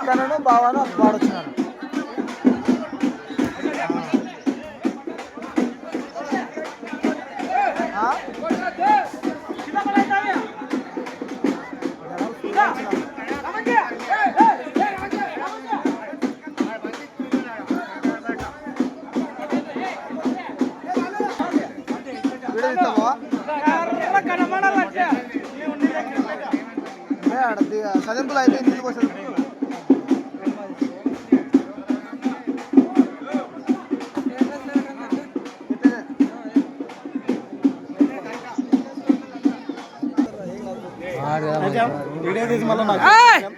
అక్కనను బావాను వాడొచ్చినాను. సదింపులు అయితే నీళ్ళు పోసేది.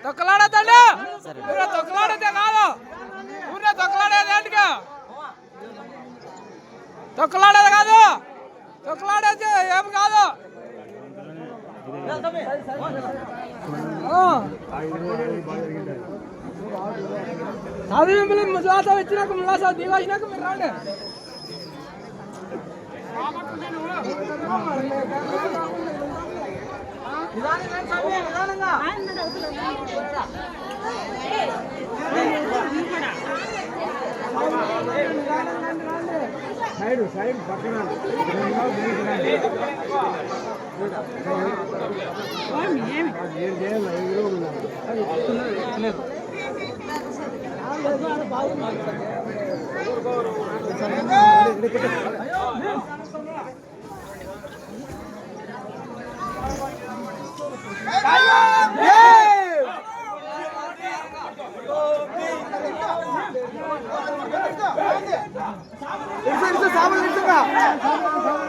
తొక్కలాడద్దండి, తొక్కలాడదే కాదు, ఊరినే తొక్కలాడేది ఏంటిగా, తొక్కలాడేది కాదు, తొక్కలాడేది ఏమి కాదు. ముసలాస వచ్చినాక ములాస దిగాసినాక మీరు రాండి. సైడ్ సైడ్ పక్కన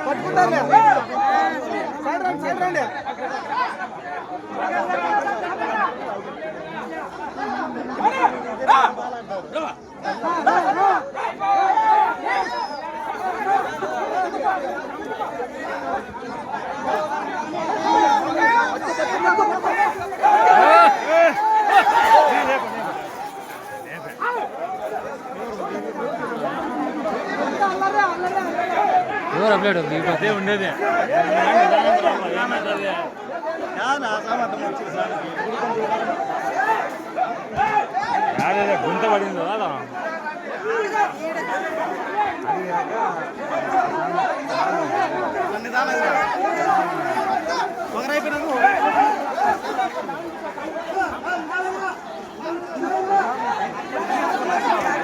పట్టుకుంటారు. సైడ్ రండి, సైడ్ రండి. ఎవరు అప్లోడ్ అదే ఉండేది గుంత పడింది కదా.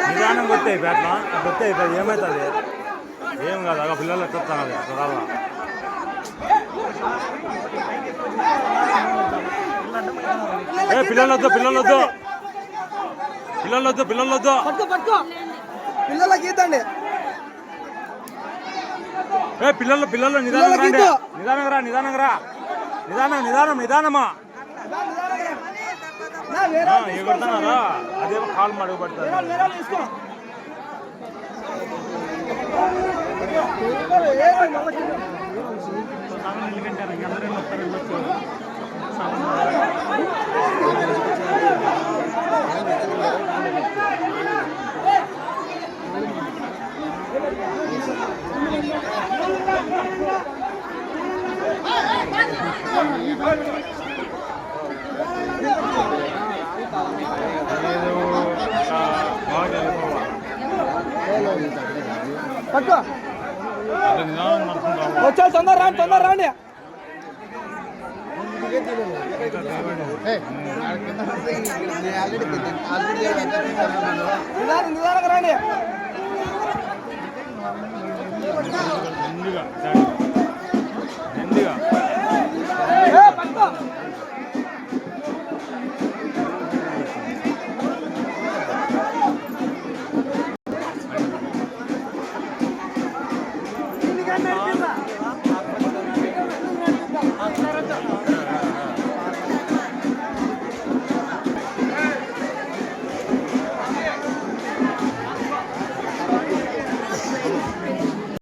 నిదానం కొట్టాయి పేట్ల కొట్టాయి ఏమవుతుంది ఏం కాదు. అలా పిల్లలు ఎత్తాను అది రావా పిల్లలొద్దు పిల్లలొద్దు పిల్లలొద్దు పిల్లలొద్దు పిల్లలకి ఈతండి. పిల్లలు పిల్లలు నిదానంగా నిదానంగా నిదానంగా నిదానం నిదానం నిదానమా ఎగురుతున్నారా అదేమో కాలు మడుగు పడుతుంది. వచ్చా తొందర రాండి, తొందర రాండి. నిదానంగా రండి.